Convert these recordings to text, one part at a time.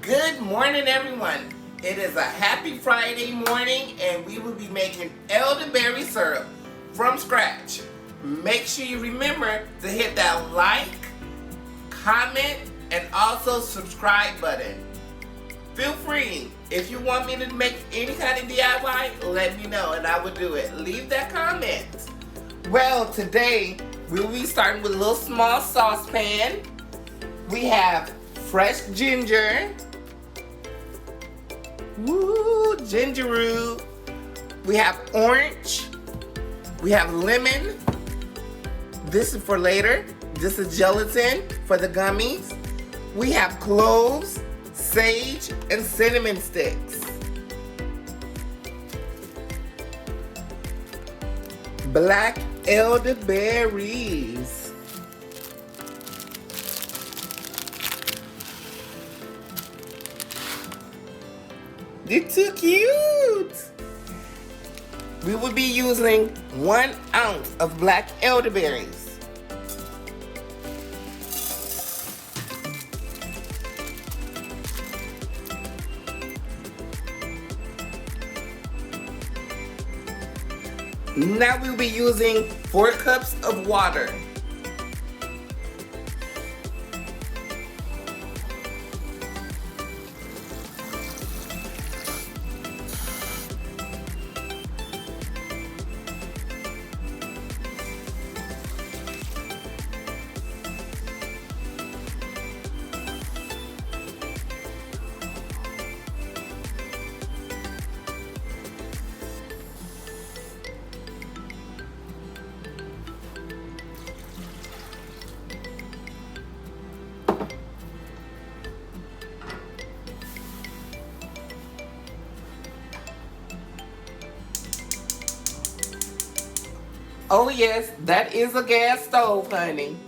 Good morning, everyone. It is a happy Friday morning, and we will be making elderberry syrup from scratch. Make sure you remember to hit that like, comment, and also subscribe button. Feel free. If you want me to make any kind of DIY, let me know and I will do it. Leave that comment. Well, today we'll be starting with a little small saucepan. We have fresh ginger. Woo, ginger root. We have orange. We have lemon. This is for later. This is gelatin for the gummies. We have cloves, sage, and cinnamon sticks. Black elderberries. They're too cute. We will be using 1 ounce of black elderberries. Now we'll be using 4 cups of water. Oh yes, that is a gas stove, honey.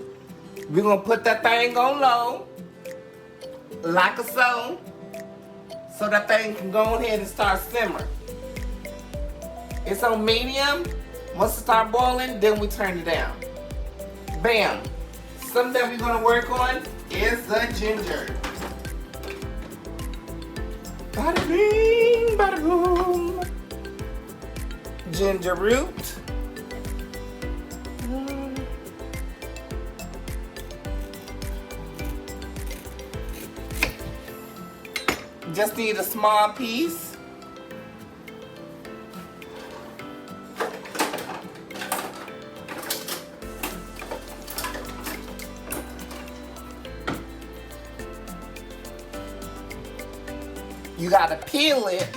We're gonna put that thing on low, like so that thing can go ahead and start simmering. It's on medium. Once it start boiling, then we turn it down. Bam. Something that we're gonna work on is the ginger. Bada bing, bada boom. Ginger root. Just need a small piece. You gotta peel it.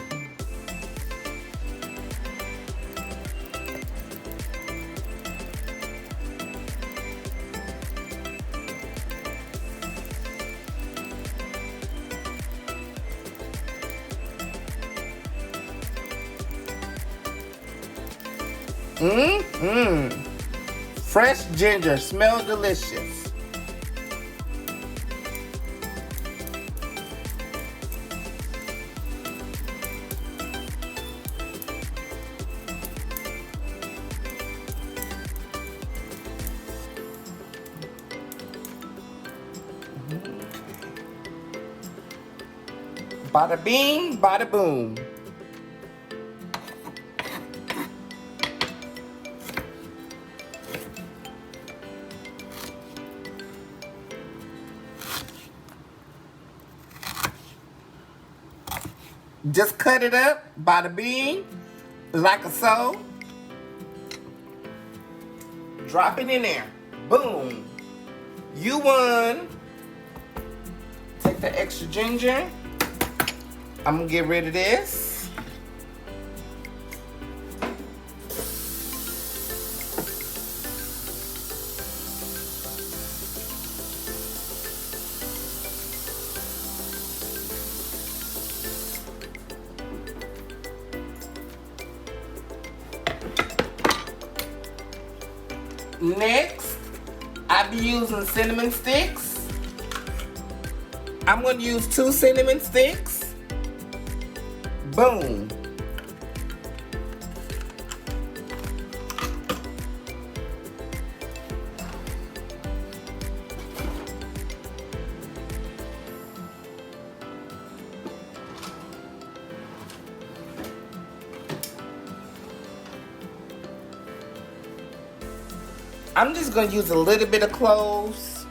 Fresh ginger, smells delicious. Bada bing, bada boom. Just cut it up, bada bing, like so. Drop it in there. Boom. You won. Take the extra ginger. I'm gonna get rid of this. Next, I'll be using cinnamon sticks. I'm going to use 2 cinnamon sticks. Boom. I'm just going to use a little bit of cloves.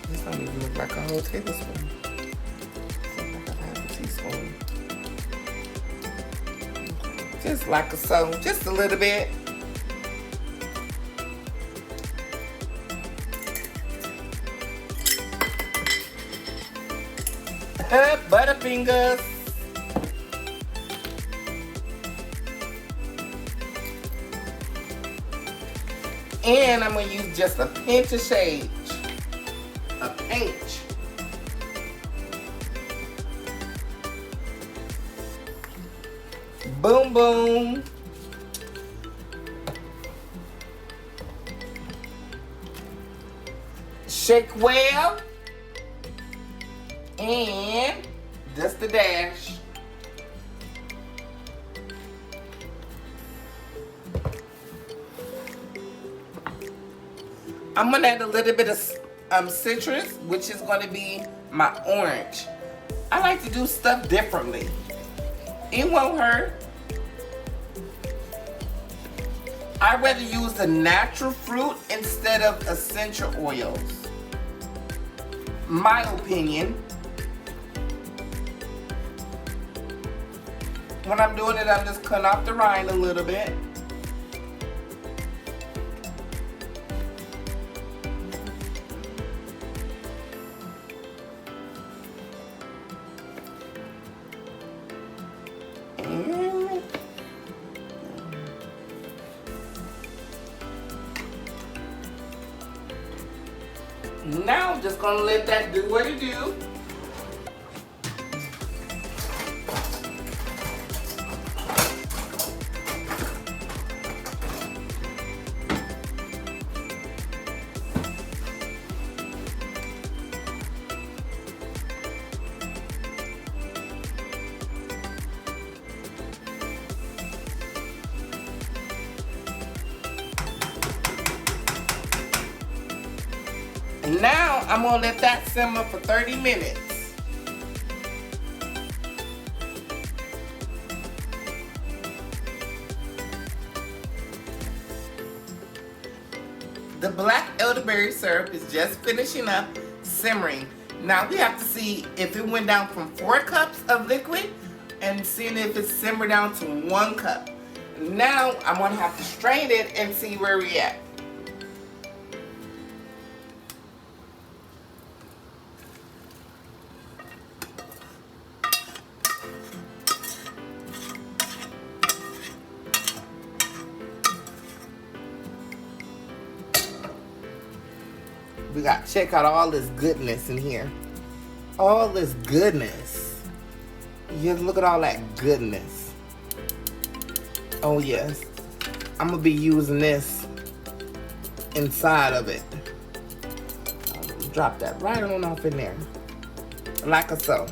This don't even look like a whole tablespoon. It's like a half a teaspoon. Just like so, just a little bit. Butterfingers. And I'm going to use just a pinch of sage. A pinch. Boom, boom. Shake well. And just a dash. I'm gonna add a little bit of citrus, which is gonna be my orange. I like to do stuff differently. It won't hurt. I'd rather use the natural fruit instead of essential oils. My opinion. When I'm doing it, I'm just cutting off the rind a little bit. Now I'm just gonna let that do what it do. Now I'm gonna let that simmer for 30 minutes. The black elderberry syrup is just finishing up simmering. Now we have to see if it went down from 4 cups of liquid and seeing if it's simmered down to 1 cup. Now I'm gonna have to strain it and see where we're at. We got to check out all this goodness in here. All this goodness. Just look at all that goodness. Oh yes. I'm going to be using this inside of it. Drop that right on off in there. Like so.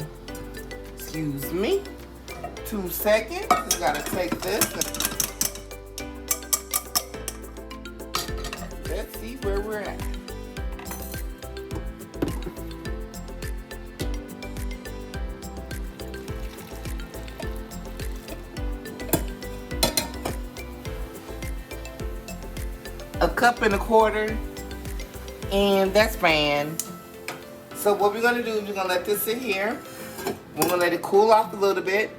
Excuse me. 2 seconds. We got to take this. Let's see where we're at. A cup and a quarter, and that's fine. So what we're gonna do is we're gonna let this sit here. We're gonna let it cool off a little bit.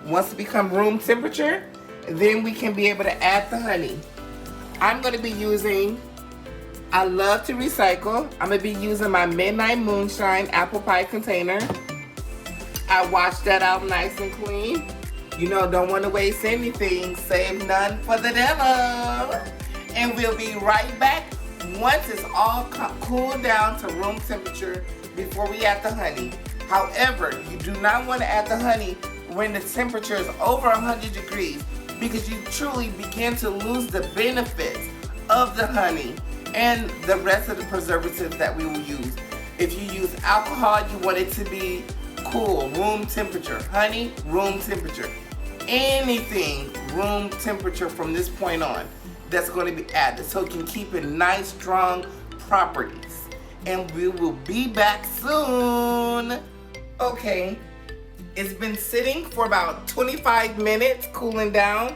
Once it becomes room temperature, then we can be able to add the honey. I'm gonna be using, I love to recycle. I'm gonna be using my Midnight Moonshine apple pie container. I washed that out nice and clean. You know, don't want to waste anything. Save none for the devil. And we'll be right back once it's all cooled down to room temperature before we add the honey. However, you do not want to add the honey when the temperature is over 100 degrees because you truly begin to lose the benefits of the honey and the rest of the preservatives that we will use. If you use alcohol, you want it to be cool, room temperature. Honey, room temperature. Anything, room temperature from this point on. That's going to be added so it can keep it nice, strong properties. And we will be back soon. Okay, It's been sitting for about 25 minutes, cooling down.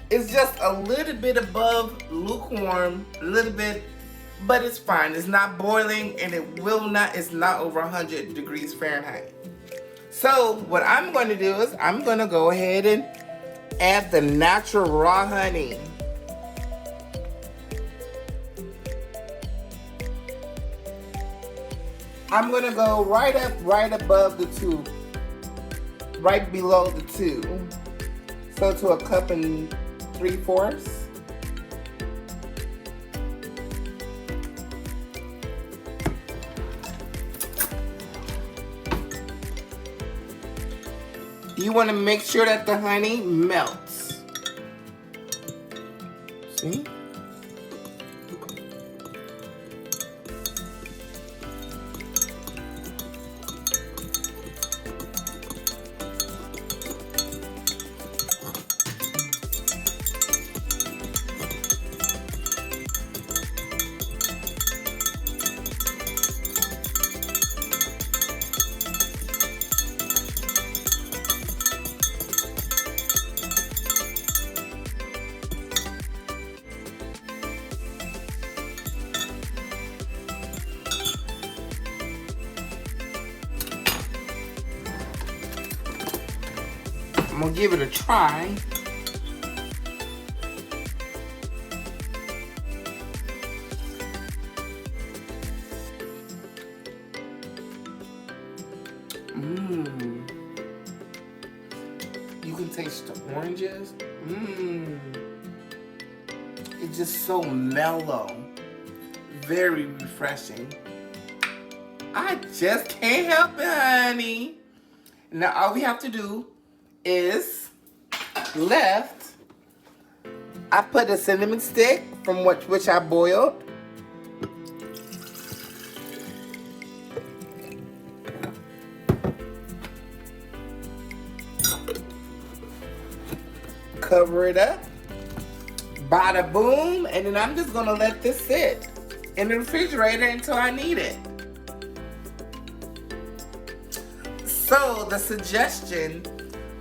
It's just a little bit above lukewarm, a little bit, but it's fine. It's not boiling, and it's not over 100 degrees Fahrenheit. So what I'm going to do is I'm going to go ahead and add the natural raw honey. I'm going to go right above the 2, right below the 2. So to a cup and 3/4. You want to make sure that the honey melts. See? I'm gonna give it a try. You can taste the oranges. It's just so mellow. Very refreshing. I just can't help it, honey. Now all we have to do is I put a cinnamon stick from which I boiled. Cover it up. Bada boom. And then I'm just gonna let this sit in the refrigerator until I need it. So the suggestion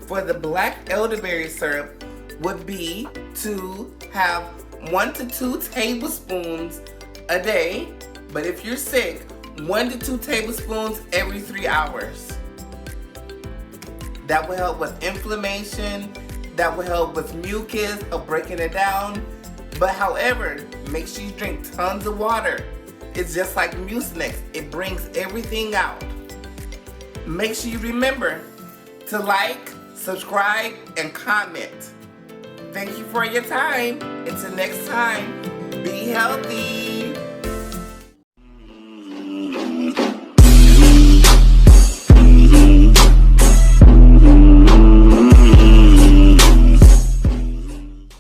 for the black elderberry syrup would be to have 1 to 2 tablespoons a day, but if you're sick, 1 to 2 tablespoons every 3 hours. That will help with inflammation, that will help with mucus or breaking it down. But however, make sure you drink tons of water. It's just like Mucinex, it brings everything out. Make sure you remember to like, subscribe, and comment. Thank you for your time. Until next time, be healthy.